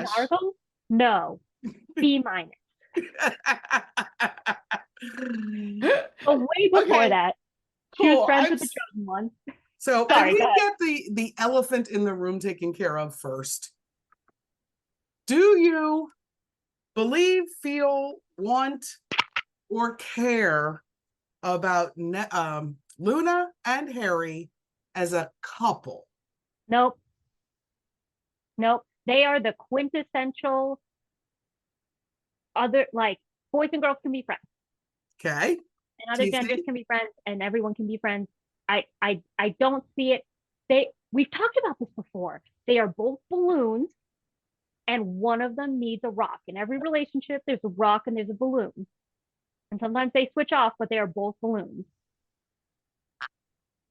gosh. Nargle? No. B minus. But way before Okay, that, she was cool. friends with the chosen one. So I Sorry, go did ahead. get the elephant in the room taken care of first. Do you believe, feel, want, or care about Luna and Harry as a couple? Nope. Nope. They are the quintessential other, like, boys and girls can be friends, Okay. and other genders TC? can be friends, and everyone can be friends. I don't see it. We've talked about this before. They are both balloons, and one of them needs a rock. In every relationship, there's a rock and there's a balloon. And sometimes they switch off, but they are both balloons.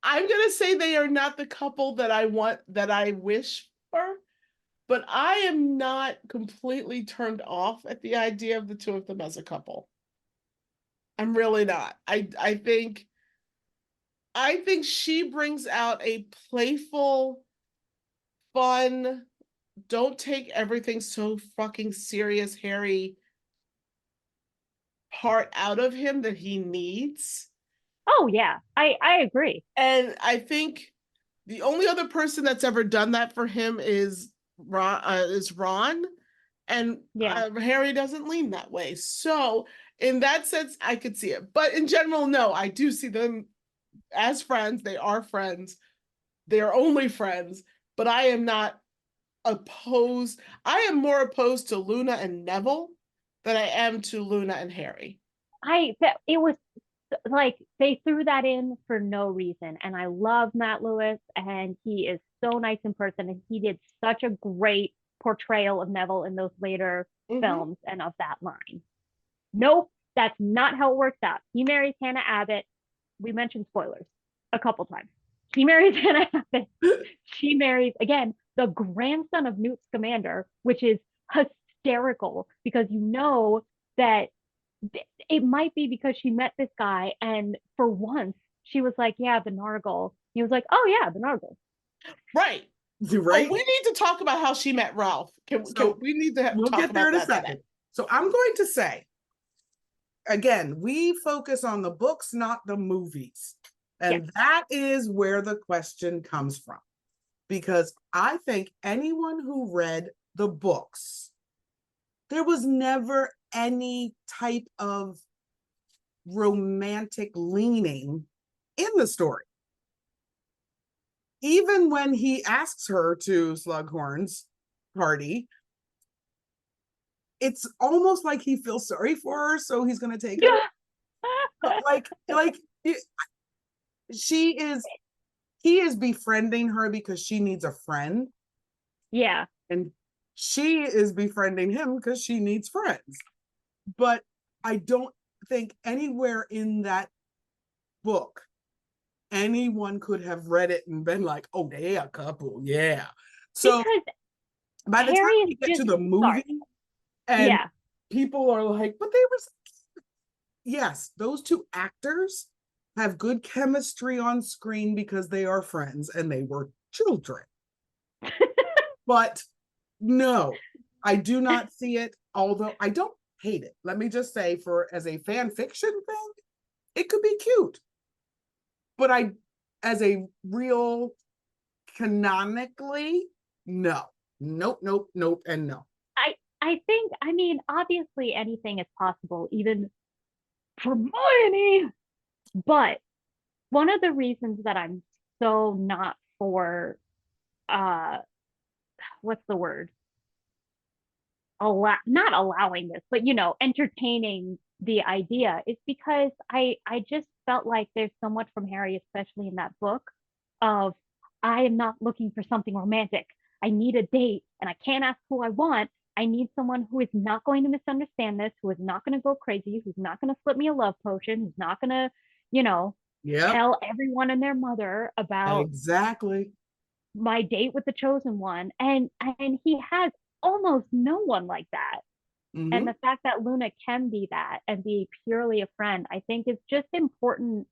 I'm gonna say they are not the couple that I want, that I wish for, but I am not completely turned off at the idea of the two of them as a couple. I'm really not. I think she brings out a playful, fun, don't take everything so fucking serious, Harry part out of him that he needs. Oh yeah, I agree. And I think the only other person that's ever done that for him is Ron, and Yeah. Harry doesn't lean that way. So in that sense, I could see it. But in general, no, I do see them as friends. They are friends. They are only friends. But I am not opposed. I am more opposed to Luna and Neville than I am to Luna and Harry. It was like they threw that in for no reason. And I love Matt Lewis, and he is so nice in person, and he did such a great portrayal of Neville in those later Mm-hmm. films and of that line. Nope, that's not how it works out. He marries Hannah Abbott. We mentioned spoilers a couple times. He marries Hannah Abbott. She marries, again, the grandson of Newt Scamander, which is hysterical because you know that it might be because she met this guy, and for once she was like, yeah, the Nargle. He was like, oh yeah, the Nargle. Right. Right? Oh, we need to talk about how she met Ralph. So We need to we'll talk get there about in a that second. today. So I'm going to say, again, we focus on the books, not the movies. And Yes. that is where the question comes from. Because I think anyone who read the books, there was never any type of romantic leaning in the story. Even when he asks her to Slughorn's party, it's almost like he feels sorry for her, so he's going to take her. like she is, he is befriending her because she needs a friend. Yeah. And she is befriending him because she needs friends. But I don't think anywhere in that book anyone could have read it and been like, oh, they're a couple. Yeah. So Because by the time Harry is you get just to the movie, sorry. and Yeah. people are like, but they were, yes, those two actors have good chemistry on screen because they are friends and they were children. But no, I do not see it, although I don't hate it. Let me just say, for as a fan fiction thing, it could be cute. But as a real canonically, no. Nope, nope, nope, and no. I think, I mean, obviously anything is possible, even for Hermione. But one of the reasons that I'm so not for uh what's the word? Not allowing this, but entertaining the idea is because I just felt like there's so much from Harry, especially in that book, of I am not looking for something romantic. I need a date and I can't ask who I want. I need someone who is not going to misunderstand this, who is not going to go crazy, who's not going to slip me a love potion, who's not going to, you know, Yep, tell everyone and their mother about exactly. my date with the chosen one. And he has almost no one like that. And Mm-hmm. the fact that Luna can be that and be purely a friend, I think is just important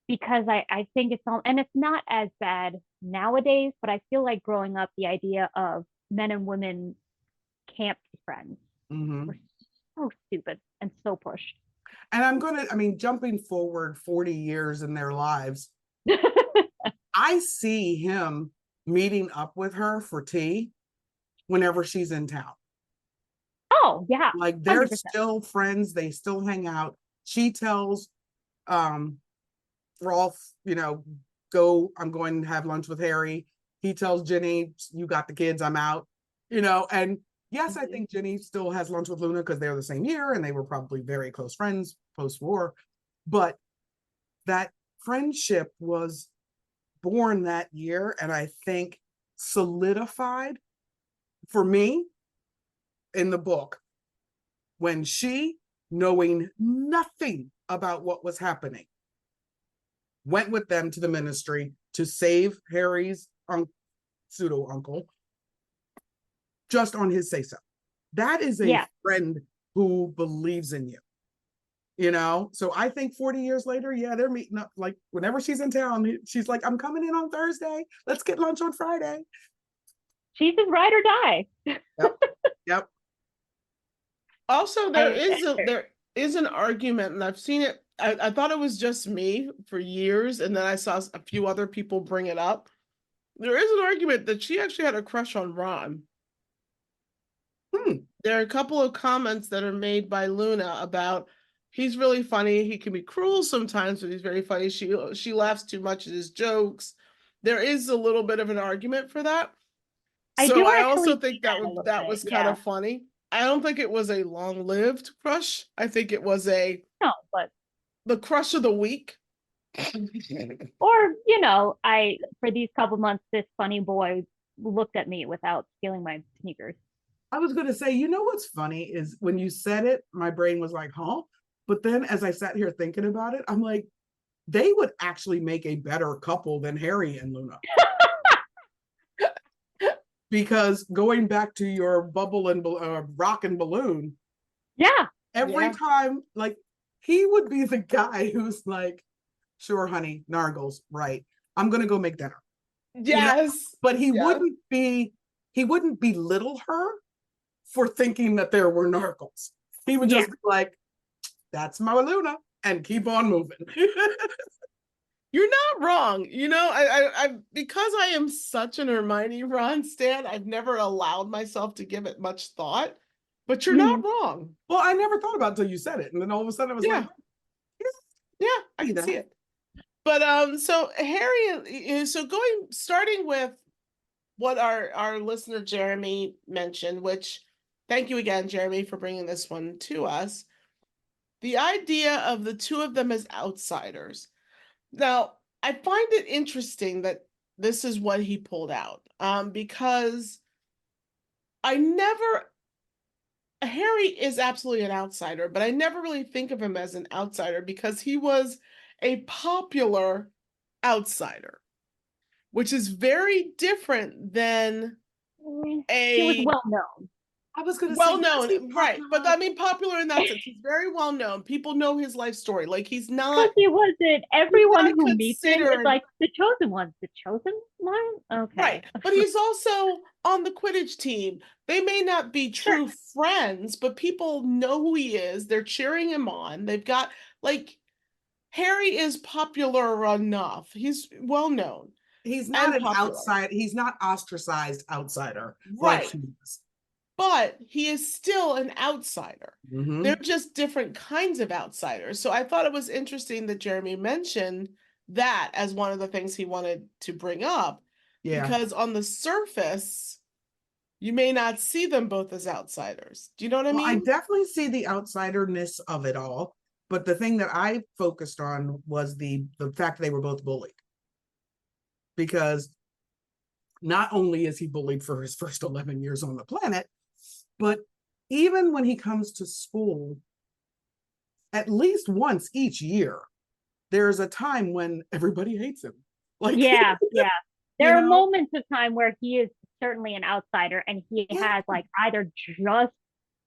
because I think it's all, and it's not as bad nowadays, but I feel like growing up, the idea of men and women can't be friends. Mhm. We're so stupid and so pushed. And jumping forward 40 years in their lives, I see him meeting up with her for tea whenever she's in town. Oh, yeah. Like they're 100%. still friends, they still hang out. She tells Rolf, go, I'm going to have lunch with Harry. He tells Jenny, you got the kids, I'm out. And yes, I think Jenny still has lunch with Luna because they're the same year and they were probably very close friends post-war. But that friendship was born that year, and I think solidified for me in the book when she, knowing nothing about what was happening, went with them to the ministry to save Harry's pseudo uncle just on his say so. That is a friend who believes in you. So I think 40 years later, they're meeting up. Like whenever she's in town, she's like, I'm coming in on Thursday, let's get lunch on Friday. She's his ride or die. Yep. Also, there is an argument, and I've seen it. I thought it was just me for years, and then I saw a few other people bring it up. There is an argument that she actually had a crush on Ron. There are a couple of comments that are made by Luna about he's really funny. He can be cruel sometimes, but he's very funny. She laughs too much at his jokes. There is a little bit of an argument for that. So I also think that was kind of funny. I don't think it was a long-lived crush. I think it was the crush of the week. Or, for these couple months, this funny boy looked at me without stealing my sneakers. I was going to say, what's funny is when you said it, my brain was like, huh? But then as I sat here thinking about it, I'm like, they would actually make a better couple than Harry and Luna. Because going back to your bubble and rock and balloon, every time, like, he would be the guy who's like, sure, honey, Nargles, right, I'm gonna go make dinner. But he wouldn't belittle her for thinking that there were Nargles. He would just be like, that's my Luna, and keep on moving. You're not wrong. I because I am such an Hermione Ron stan, I've never allowed myself to give it much thought, but you're not wrong. Well, I never thought about it until you said it. And then all of a sudden I was like, I can see it. But so Harry, starting with what our listener Jeremy mentioned, which thank you again, Jeremy, for bringing this one to us. The idea of the two of them as outsiders. Now, I find it interesting that this is what he pulled out, because Harry is absolutely an outsider, but I never really think of him as an outsider because he was a popular outsider, which is very different than he was well known. I was going to say known, right? But I mean, popular in that sense. He's very well known. People know his life story. Like he's not. Because he wasn't. Everyone who meets him is like the chosen one. The chosen one. Okay. Right, but he's also on the Quidditch team. They may not be true friends, but people know who he is. They're cheering him on. They've got Harry is popular enough. He's well known. He's not an outsider. He's not ostracized outsider. Right. But he is still an outsider. Mm-hmm. They're just different kinds of outsiders. So I thought it was interesting that Jeremy mentioned that as one of the things he wanted to bring up. Yeah. Because on the surface, you may not see them both as outsiders. Do you know what I mean? I definitely see the outsiderness of it all. But the thing that I focused on was the fact that they were both bullied. Because not only is he bullied for his first 11 years on the planet, but even when he comes to school, at least once each year, there's a time when everybody hates him. Yeah. There are moments of time where he is certainly an outsider and he has either just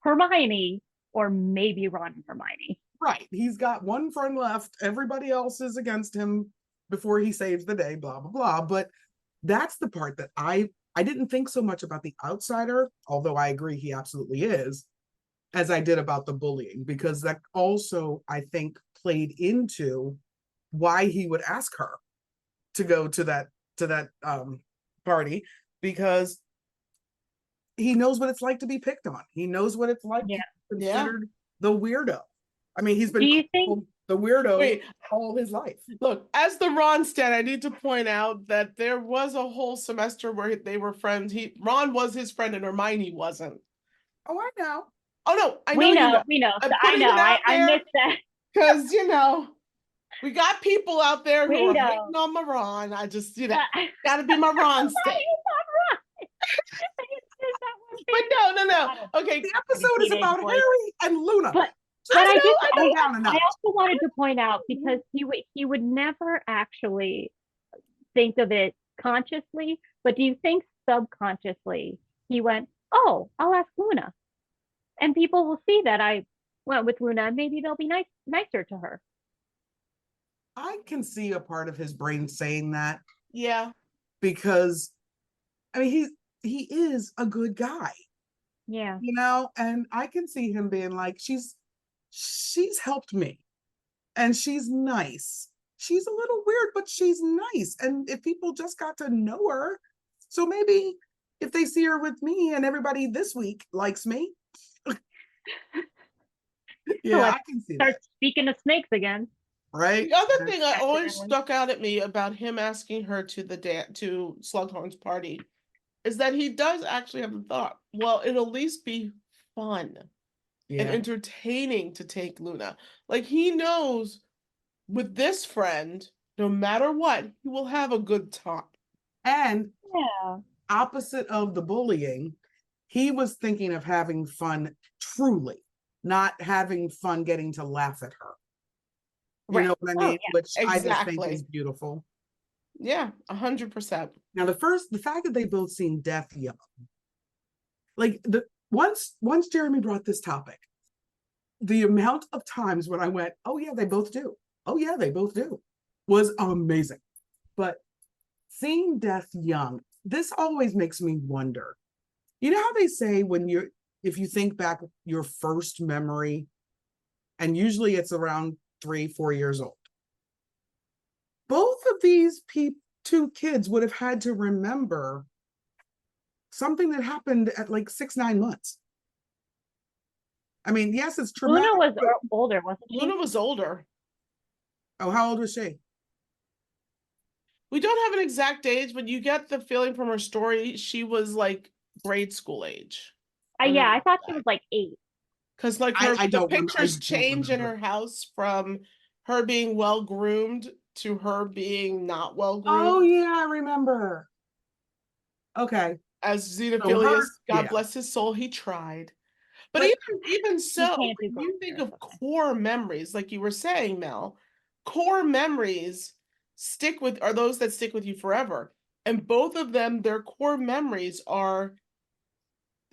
Hermione or maybe Ron and Hermione. Right. He's got one friend left. Everybody else is against him before he saves the day, blah, blah, blah. But that's the part that I I didn't think so much about the outsider, although I agree he absolutely is, as I did about the bullying, because that also, I think, played into why he would ask her to go to that party, because he knows what it's like to be picked on. He knows what it's like to Yeah. be considered the weirdo. I mean, he's Do been you think called the weirdo Wait, all his life. look, as the Ron stan, I need to point out that there was a whole semester where they were friends. Ron was his friend and Hermione wasn't. Oh, I know. Oh no, I know we you know, know. we know. I'm So I putting know. it out I there missed that. because we got people out there who We are know. hating on my Ron. I just, Uh, gotta be my Ron stan. Why is that right? I just missed that one But thing. no. Okay, The episode is teenage about boys. Harry and Luna. But I also wanted to point out, because he would never actually think of it consciously, but do you think subconsciously he went, oh, I'll ask Luna, and people will see that I went with Luna, and maybe they'll be nicer to her. I can see a part of his brain saying that, yeah. because I mean he is a good guy, Yeah. and I can see him being like, she's helped me and she's nice. She's a little weird, but she's nice. And if people just got to know her, so maybe if they see her with me and everybody this week likes me. Yeah, I can see Start that. speaking of snakes again. Right. The other thing that always Accidentally. stuck out at me about him asking her to to Slughorn's party is that he does actually have the thought, well, it'll at least be fun and entertaining to take Luna. Like, he knows with this friend, no matter what, he will have a good time. And Yeah. opposite of the bullying, he was thinking of having fun truly, not having fun getting to laugh at her. You know what I mean? Yeah. Which I just think Exactly. is beautiful. Yeah, 100%. Now, the fact that they both seen death young, like once Jeremy brought this topic, the amount of times when I went, oh yeah, they both do. Oh yeah, they both do, was amazing. But seeing death young, this always makes me wonder. You know how they say if you think back your first memory, and usually it's around 3-4 years old. Both of these two kids would have had to remember something that happened at like 6-9 months. I mean, yes, it's traumatic. Luna was older, wasn't she? Luna was older. Oh, how old was she? We don't have an exact age, but you get the feeling from her story she was like grade school age. Yeah, I thought she was like 8. Because like the pictures change in her house from her being well groomed to her being not well groomed. Oh yeah, I remember. Okay. As Xenophilius, God bless his soul, he tried. But even so, when you think of core memories, like you were saying, Mel, core memories are those that stick with you forever. And both of them, their core memories are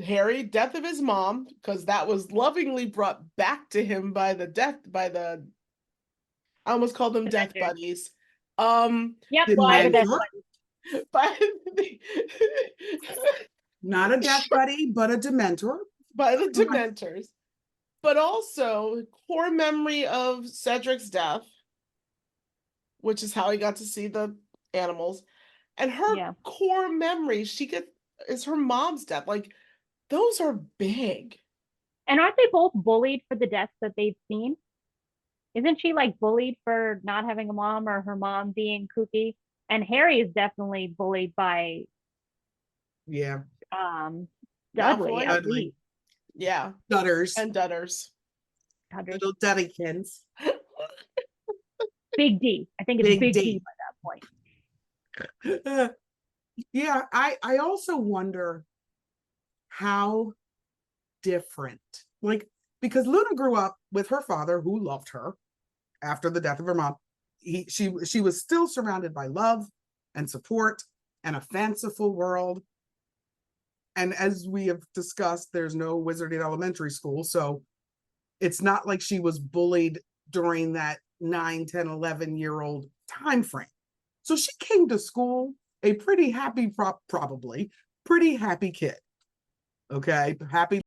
Harry, death of his mom, because that was lovingly brought back to him by I almost called them death buddies. Yep, by the death buddies. Not a death buddy, but a Dementor. By the Dementors. But also core memory of Cedric's death, which is how he got to see the animals. And her core memory is her mom's death. Like, those are big. And aren't they both bullied for the deaths that they've seen? Isn't she like bullied for not having a mom, or her mom being kooky? And Harry is definitely bullied by Dudley, at least. Yeah. Dudders. And Dudders. Little Duddykins. Big D. I think it's Big D by that point. Yeah, I also wonder how different, like, because Luna grew up with her father, who loved her after the death of her mom. She was still surrounded by love and support and a fanciful world. And as we have discussed, there's no Wizarding Elementary School, so it's not like she was bullied during that 9, 10, 11-year-old time frame. So she came to school a pretty happy, probably pretty happy kid. Okay, happy